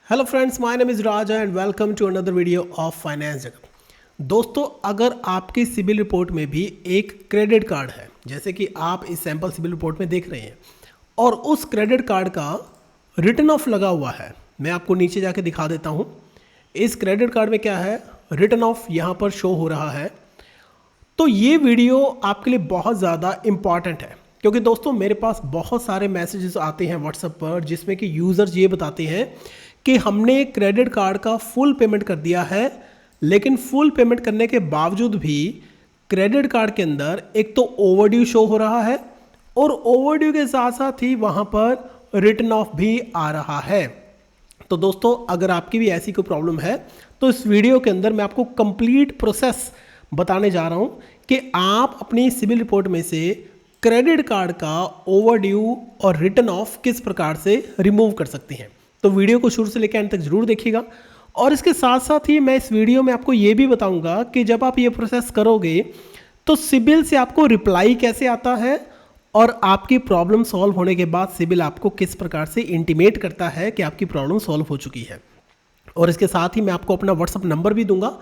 Hello friends, my name is Raja and welcome to another video of finance Jagat. दोस्तों, अगर आपकी CIBIL report में भी एक क्रेडिट कार्ड है, जैसे कि आप इस सैम्पल सिबिल रिपोर्ट में देख रहे हैं, और उस क्रेडिट कार्ड का रिटर्न ऑफ लगा हुआ है, मैं आपको नीचे जाके दिखा देता हूँ। इस क्रेडिट कार्ड में क्या है, रिटर्न ऑफ यहाँ पर शो हो रहा है। तो ये वीडियो आपके लिए बहुत ज़्यादा इम्पॉर्टेंट है, क्योंकि दोस्तों मेरे पास बहुत सारे मैसेजेस आते हैं व्हाट्सएप पर, जिसमें कि यूज़र्स ये बताते हैं कि हमने क्रेडिट कार्ड का फुल पेमेंट कर दिया है, लेकिन फुल पेमेंट करने के बावजूद भी क्रेडिट कार्ड के अंदर एक तो ओवरड्यू शो हो रहा है, और ओवरड्यू के साथ साथ ही वहाँ पर रिटर्न ऑफ भी आ रहा है। तो दोस्तों, अगर आपकी भी ऐसी कोई प्रॉब्लम है तो इस वीडियो के अंदर मैं आपको कंप्लीट प्रोसेस बताने जा रहा हूँ कि आप अपनी सिबिल रिपोर्ट में से क्रेडिट कार्ड का ओवरड्यू और रिटर्न ऑफ किस प्रकार से रिमूव कर सकते हैं। तो वीडियो को शुरू से लेकर अंत तक जरूर देखिएगा। और इसके साथ साथ ही मैं इस वीडियो में आपको ये भी बताऊंगा कि जब आप ये प्रोसेस करोगे तो सिबिल से आपको रिप्लाई कैसे आता है, और आपकी प्रॉब्लम सॉल्व होने के बाद सिबिल आपको किस प्रकार से इंटीमेट करता है कि आपकी प्रॉब्लम सॉल्व हो चुकी है। और इसके साथ ही मैं आपको अपना व्हाट्सअप नंबर भी दूंगा,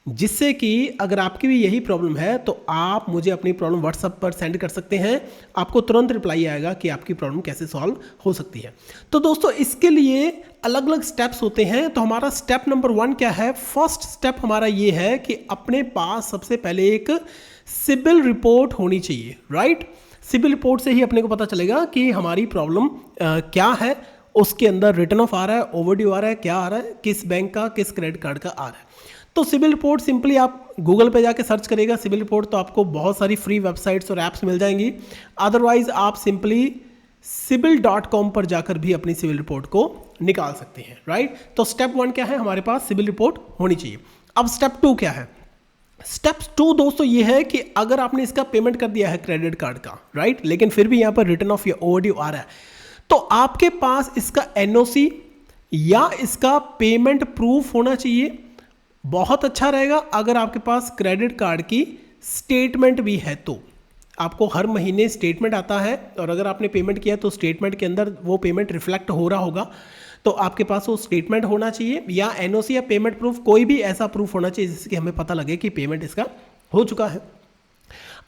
जिससे कि अगर आपकी भी यही प्रॉब्लम है तो आप मुझे अपनी प्रॉब्लम व्हाट्सएप पर सेंड कर सकते हैं। आपको तुरंत रिप्लाई आएगा कि आपकी प्रॉब्लम कैसे सॉल्व हो सकती है। तो दोस्तों, इसके लिए अलग अलग स्टेप्स होते हैं। तो हमारा स्टेप नंबर 1 क्या है? फर्स्ट स्टेप हमारा ये है कि अपने पास सबसे पहले एक सिबिल रिपोर्ट होनी चाहिए, राइट। सिबिल रिपोर्ट से ही अपने को पता चलेगा कि हमारी प्रॉब्लम क्या है, उसके अंदर रिटर्न ऑफ आ रहा है, ओवरड्यू आ रहा है, क्या आ रहा है, किस बैंक का, किस क्रेडिट कार्ड का आ रहा है। तो सिबिल रिपोर्ट सिंपली आप गूगल पे जाके सर्च करेगा सिबिल रिपोर्ट, तो आपको बहुत सारी फ्री वेबसाइट्स और ऐप्स मिल जाएंगी। अदरवाइज आप सिंपली sibil.com पर जाकर भी अपनी सिबिल रिपोर्ट को निकाल सकते हैं, राइट। तो स्टेप 1 क्या है, हमारे पास सिबिल रिपोर्ट होनी चाहिए। अब स्टेप 2 क्या है? स्टेप 2 दोस्तों ये है कि अगर आपने इसका पेमेंट कर दिया है क्रेडिट कार्ड का, राइट, लेकिन फिर भी यहाँ पर रिटर्न ऑफ या ओवरड्यू आ रहा है, तो आपके पास इसका एनओसी या इसका पेमेंट प्रूफ होना चाहिए। बहुत अच्छा रहेगा अगर आपके पास क्रेडिट कार्ड की स्टेटमेंट भी है। तो आपको हर महीने स्टेटमेंट आता है, और अगर आपने पेमेंट किया तो स्टेटमेंट के अंदर वो पेमेंट रिफ्लेक्ट हो रहा होगा, तो आपके पास वो स्टेटमेंट होना चाहिए, या एनओसी या पेमेंट प्रूफ, कोई भी ऐसा प्रूफ होना चाहिए जिससे कि हमें पता लगे कि पेमेंट इसका हो चुका है।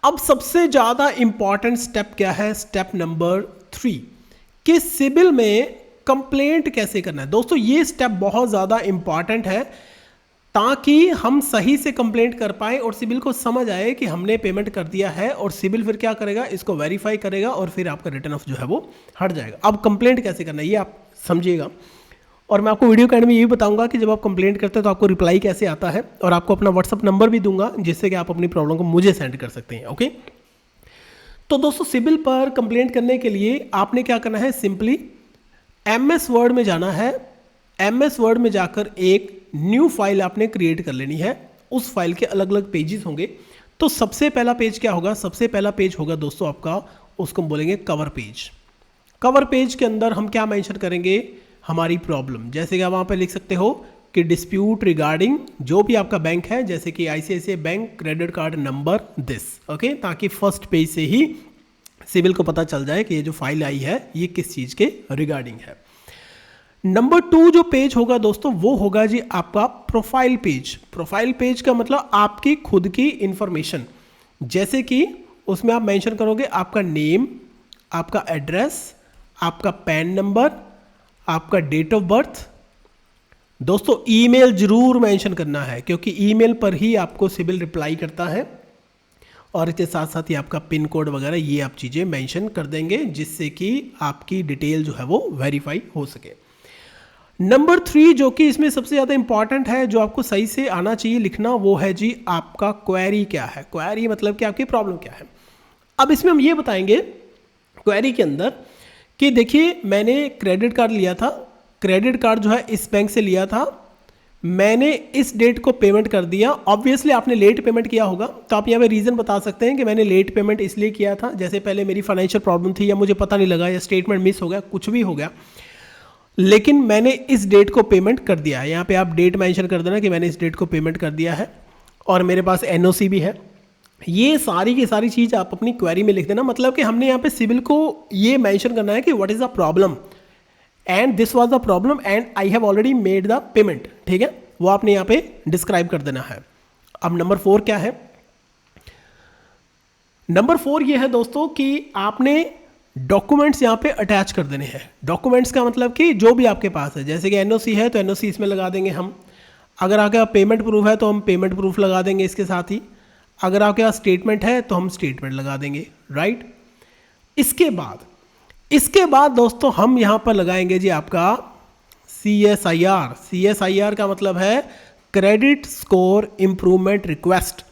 अब सबसे ज़्यादा इंपॉर्टेंट स्टेप क्या है? स्टेप नंबर 3 कि सिबिल में कंप्लेंट कैसे करना है। दोस्तों, ये स्टेप बहुत ज़्यादा इंपॉर्टेंट है, ताकि हम सही से कंप्लेंट कर पाए और सिबिल को समझ आए कि हमने पेमेंट कर दिया है, और सिबिल फिर क्या करेगा, इसको वेरीफाई करेगा, और फिर आपका रिटर्न ऑफ जो है वो हट जाएगा। अब कंप्लेंट कैसे करना है ये आप समझिएगा, और मैं आपको वीडियो के एंड में ये भी बताऊंगा कि जब आप कंप्लेंट करते हैं तो आपको रिप्लाई कैसे आता है, और आपको अपना व्हाट्सअप नंबर भी दूंगा जिससे कि आप अपनी प्रॉब्लम को मुझे सेंड कर सकते हैं। ओके, तो दोस्तों सिबिल पर कंप्लेंट करने के लिए आपने क्या करना है, सिंपली MS वर्ड में जाना है। MS वर्ड में जाकर एक न्यू फाइल आपने क्रिएट कर लेनी है। उस फाइल के अलग अलग पेजेस होंगे। तो सबसे पहला पेज क्या होगा? सबसे पहला पेज होगा दोस्तों आपका, उसको हम बोलेंगे कवर पेज। कवर पेज के अंदर हम क्या मेंशन करेंगे? हमारी प्रॉब्लम। जैसे कि आप वहाँ पे लिख सकते हो कि डिस्प्यूट रिगार्डिंग जो भी आपका बैंक है, जैसे कि ICICI bank credit card number this, okay, ताकि फर्स्ट पेज से ही सिबिल को पता चल जाए कि ये जो फाइल आई है ये किस चीज़ के रिगार्डिंग है। नंबर 2 जो पेज होगा दोस्तों, वो होगा जी आपका प्रोफाइल पेज। प्रोफाइल पेज का मतलब आपकी खुद की इंफॉर्मेशन, जैसे कि उसमें आप मेंशन करोगे आपका नेम, आपका एड्रेस, आपका पैन नंबर, आपका डेट ऑफ बर्थ। दोस्तों, ईमेल जरूर मेंशन करना है, क्योंकि ईमेल पर ही आपको सिबिल रिप्लाई करता है, और इसके साथ साथ ही आपका पिन कोड वगैरह ये आप चीज़ें मेंशन कर देंगे, जिससे कि आपकी डिटेल जो है वो वेरीफाई हो सके। नंबर 3 जो कि इसमें सबसे ज़्यादा इंपॉर्टेंट है, जो आपको सही से आना चाहिए लिखना, वो है जी आपका क्वेरी क्या है। क्वेरी मतलब कि आपकी प्रॉब्लम क्या है। अब इसमें हम ये बताएंगे क्वेरी के अंदर कि देखिए, मैंने क्रेडिट कार्ड लिया था, क्रेडिट कार्ड जो है इस बैंक से लिया था, मैंने इस डेट को पेमेंट कर दिया। ऑब्वियसली आपने लेट पेमेंट किया होगा, तो आप यहाँ पे रीज़न बता सकते हैं कि मैंने लेट पेमेंट इसलिए किया था, जैसे पहले मेरी फाइनेंशियल प्रॉब्लम थी, या मुझे पता नहीं लगा, या स्टेटमेंट मिस हो गया, कुछ भी हो गया, लेकिन मैंने इस डेट को पेमेंट कर दिया है। यहाँ पे आप डेट मेंशन कर देना कि मैंने इस डेट को पेमेंट कर दिया है, और मेरे पास एनओसी भी है। ये सारी की सारी चीज़ आप अपनी क्वेरी में लिख देना। मतलब कि हमने यहाँ पे सिबिल को ये मेंशन करना है कि what is the problem, and this was the problem and I have already made the payment, ठीक है, वो आपने यहाँ पे डिस्क्राइब कर देना है। अब नंबर 4 क्या है? नंबर 4 ये है दोस्तों कि आपने डॉक्यूमेंट्स यहाँ पे अटैच कर देने हैं। डॉक्यूमेंट्स का मतलब कि जो भी आपके पास है, जैसे कि एनओसी है तो एनओसी इसमें लगा देंगे हम, अगर आपके पास पेमेंट प्रूफ है तो हम पेमेंट प्रूफ लगा देंगे इसके साथ ही, अगर आपके पास स्टेटमेंट है तो हम स्टेटमेंट लगा देंगे, राइट। इसके बाद दोस्तों हम यहाँ पर लगाएंगे जी आपका CSIR। CSIR का मतलब है क्रेडिट स्कोर इम्प्रूवमेंट रिक्वेस्ट।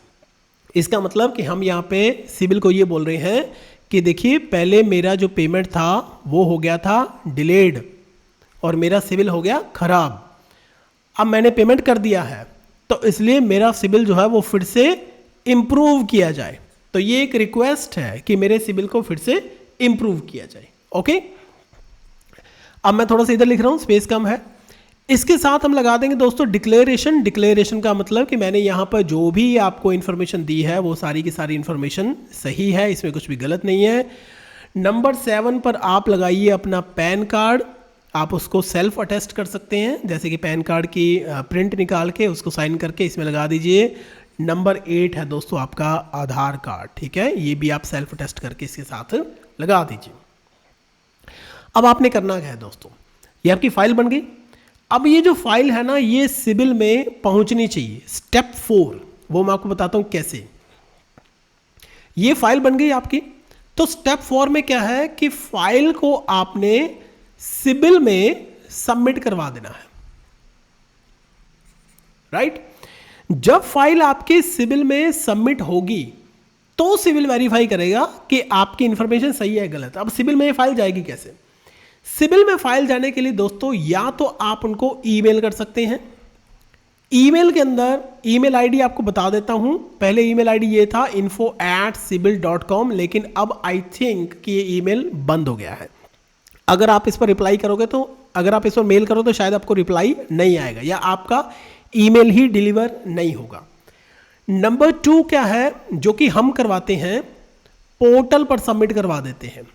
इसका मतलब कि हम यहाँ पे सिबिल को ये बोल रहे हैं कि देखिए पहले मेरा जो पेमेंट था वो हो गया था डिलेड और मेरा सिबिल हो गया खराब। अब मैंने पेमेंट कर दिया है तो इसलिए मेरा सिबिल जो है वो फिर से इम्प्रूव किया जाए। तो ये एक रिक्वेस्ट है कि मेरे सिबिल को फिर से इम्प्रूव किया जाए। ओके, अब मैं थोड़ा सा इधर लिख रहा हूँ, स्पेस कम है। इसके साथ हम लगा देंगे दोस्तों डिक्लेरेशन। डिक्लेरेशन का मतलब कि मैंने यहाँ पर जो भी आपको इन्फॉर्मेशन दी है वो सारी की सारी इन्फॉर्मेशन सही है, इसमें कुछ भी गलत नहीं है। नंबर 7 पर आप लगाइए अपना पैन कार्ड। आप उसको सेल्फ अटेस्ट कर सकते हैं, जैसे कि पैन कार्ड की प्रिंट निकाल के उसको साइन करके इसमें लगा दीजिए। नंबर 8 है दोस्तों आपका आधार कार्ड, ठीक है, ये भी आप सेल्फ अटेस्ट करके इसके साथ लगा दीजिए। अब आपने करना क्या है दोस्तों, ये आपकी फाइल बन गई। अब ये जो फाइल है ना ये सिबिल में पहुंचनी चाहिए। स्टेप 4 वो मैं आपको बताता हूं कैसे। ये फाइल बन गई आपकी, तो स्टेप 4 में क्या है कि फाइल को आपने सिबिल में सबमिट करवा देना है, राइट। जब फाइल आपके सिबिल में सबमिट होगी तो सिबिल वेरीफाई करेगा कि आपकी इंफॉर्मेशन सही है गलत। अब सिबिल में ये फाइल जाएगी कैसे? सिबिल में फाइल जाने के लिए दोस्तों या तो आप उनको ईमेल कर सकते हैं। ईमेल के अंदर ईमेल आईडी आपको बता देता हूं। पहले ईमेल आईडी ये था info@sibil.com, लेकिन अब आई थिंक कि ये ईमेल बंद हो गया है। अगर आप इस पर रिप्लाई करोगे तो, अगर आप इस पर मेल करो तो शायद आपको रिप्लाई नहीं आएगा या आपका ईमेल ही डिलीवर नहीं होगा। नंबर 2 क्या है जो कि हम करवाते हैं, पोर्टल पर सबमिट करवा देते हैं।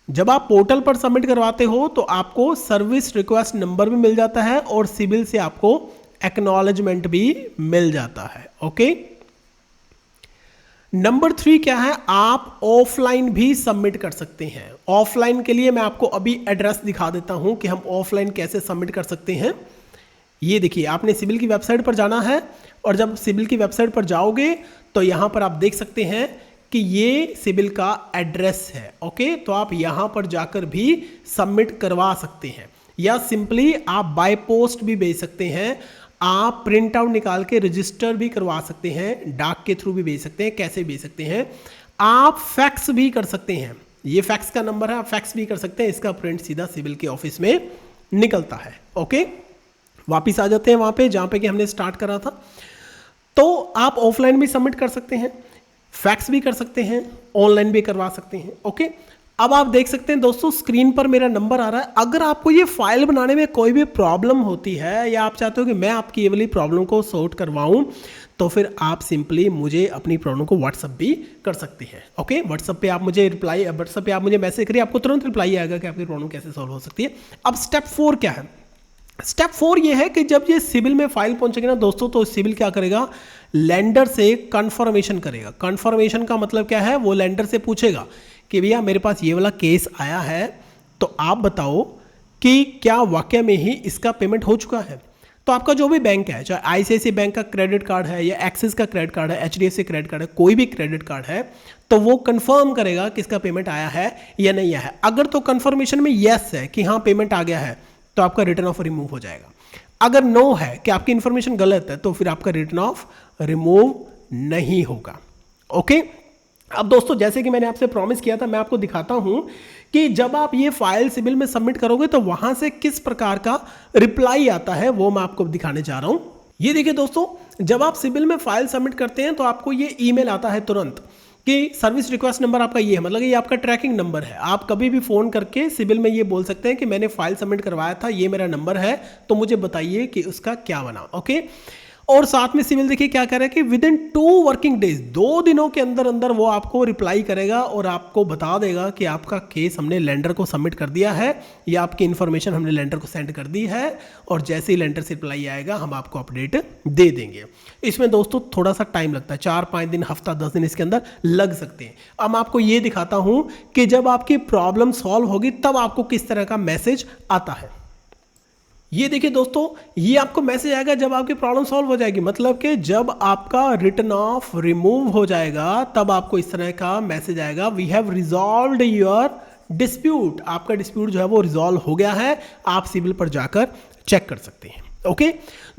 जब आप पोर्टल पर सबमिट करवाते हो तो आपको सर्विस रिक्वेस्ट नंबर भी मिल जाता है और सिबिल से आपको एक्नॉलेजमेंट भी मिल जाता है। ओके, नंबर 3 क्या है, आप ऑफलाइन भी सबमिट कर सकते हैं। ऑफलाइन के लिए मैं आपको अभी एड्रेस दिखा देता हूं कि हम ऑफलाइन कैसे सबमिट कर सकते हैं। ये देखिए, आपने सिबिल की वेबसाइट पर जाना है और जब सिबिल की वेबसाइट पर जाओगे तो यहां पर आप देख सकते हैं कि ये सिबिल का एड्रेस है। ओके, तो आप यहां पर जाकर भी सबमिट करवा सकते हैं या सिंपली आप बाय पोस्ट भी भेज सकते हैं। आप प्रिंट आउट निकाल के रजिस्टर भी करवा सकते हैं, डाक के थ्रू भी भेज सकते हैं। कैसे भेज सकते हैं? आप फैक्स भी कर सकते हैं। ये फैक्स का नंबर है, आप फैक्स भी कर सकते हैं। इसका प्रिंट सीधा सिबिल के ऑफिस में निकलता है। ओके, वापिस आ जाते हैं वहां पे जहां पे कि हमने स्टार्ट करा था। तो आप ऑफलाइन भी सबमिट कर सकते हैं, फैक्स भी कर सकते हैं, ऑनलाइन भी करवा सकते हैं। ओके, अब आप देख सकते हैं दोस्तों स्क्रीन पर मेरा नंबर आ रहा है। अगर आपको ये फाइल बनाने में कोई भी प्रॉब्लम होती है या आप चाहते हो कि मैं आपकी ये वाली प्रॉब्लम को सॉर्ट करवाऊं तो फिर आप सिंपली मुझे अपनी प्रॉब्लम को व्हाट्सअप भी कर सकते हैं। ओके, व्हाट्सअप पे आप मुझे मैसेज करिए, आपको तुरंत रिप्लाई आएगा कि आपकी प्रॉब्लम कैसे सॉल्व हो सकती है। अब स्टेप 4 क्या है? स्टेप 4 ये है कि जब ये सिबिल में फाइल पहुंचेगी ना दोस्तों, तो सिबिल क्या करेगा, लेंडर से कंफर्मेशन करेगा। कंफर्मेशन का मतलब क्या है, वो लेंडर से पूछेगा कि भैया मेरे पास ये वाला केस आया है, तो आप बताओ कि क्या वाकई में ही इसका पेमेंट हो चुका है। तो आपका जो भी बैंक है, चाहे आईसीआईसीआई बैंक का क्रेडिट कार्ड है या एक्सिस का क्रेडिट कार्ड है, एचडीएफसी क्रेडिट कार्ड है, कोई भी क्रेडिट कार्ड है, तो वो कंफर्म करेगा कि इसका पेमेंट आया है या नहीं आया है। अगर तो कंफर्मेशन में यस है कि हाँ पेमेंट आ गया है तो आपका रिटर्न ऑफ रिमूव हो जाएगा। अगर नो है कि आपकी इंफॉर्मेशन गलत है तो फिर आपका रिटर्न ऑफ रिमूव नहीं होगा। ओके, अब दोस्तों जैसे कि मैंने आपसे प्रॉमिस किया था, मैं आपको दिखाता हूं कि जब आप ये फाइल सिबिल में सबमिट करोगे तो वहां से किस प्रकार का रिप्लाई आता है वो मैं आपको दिखाने जा रहा हूं। ये देखिए दोस्तों, जब आप सिबिल में फाइल सबमिट करते हैं तो आपको ये ईमेल आता है तुरंत कि सर्विस रिक्वेस्ट नंबर आपका ये है, मतलब ये आपका ट्रैकिंग नंबर है। आप कभी भी फ़ोन करके सिबिल में ये बोल सकते हैं कि मैंने फाइल सबमिट करवाया था, ये मेरा नंबर है, तो मुझे बताइए कि उसका क्या बना। ओके, और साथ में सिविल देखिए क्या कह रहा है कि विद इन 2 वर्किंग डेज, 2 दिनों के अंदर अंदर वो आपको रिप्लाई करेगा और आपको बता देगा कि आपका केस हमने लेंडर को सबमिट कर दिया है या आपकी इन्फॉर्मेशन हमने लेंडर को सेंड कर दी है, और जैसे ही लेंडर से रिप्लाई आएगा हम आपको अपडेट दे देंगे। इसमें दोस्तों थोड़ा सा टाइम लगता है, 4-5 दिन, हफ्ता 10 दिन इसके अंदर लग सकते हैं। अब मैं आपको ये दिखाता हूं कि जब आपकी प्रॉब्लम सॉल्व होगी तब आपको किस तरह का मैसेज आता है। ये देखिए दोस्तों, ये आपको मैसेज आएगा जब आपकी प्रॉब्लम सॉल्व हो जाएगी, मतलब कि जब आपका रिटर्न ऑफ रिमूव हो जाएगा तब आपको इस तरह का मैसेज आएगा, we have resolved your dispute. आपका डिस्प्यूट जो है वो रिजॉल्व हो गया है, आप सिविल पर जाकर चेक कर सकते हैं। ओके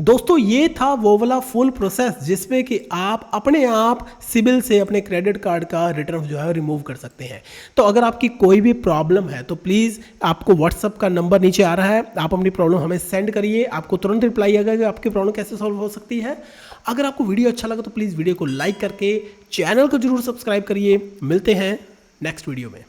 दोस्तों, ये था वो वाला फुल प्रोसेस जिसमें कि आप अपने आप सिविल से अपने क्रेडिट कार्ड का रिटर्न जो है रिमूव कर सकते हैं। तो अगर आपकी कोई भी प्रॉब्लम है तो प्लीज़ आपको व्हाट्सअप का नंबर नीचे आ रहा है, आप अपनी प्रॉब्लम हमें सेंड करिए, आपको तुरंत रिप्लाई आएगा कि आपकी प्रॉब्लम कैसे सॉल्व हो सकती है। अगर आपको वीडियो अच्छा लगा तो प्लीज़ वीडियो को लाइक करके चैनल को जरूर सब्सक्राइब करिए। मिलते हैं नेक्स्ट वीडियो में।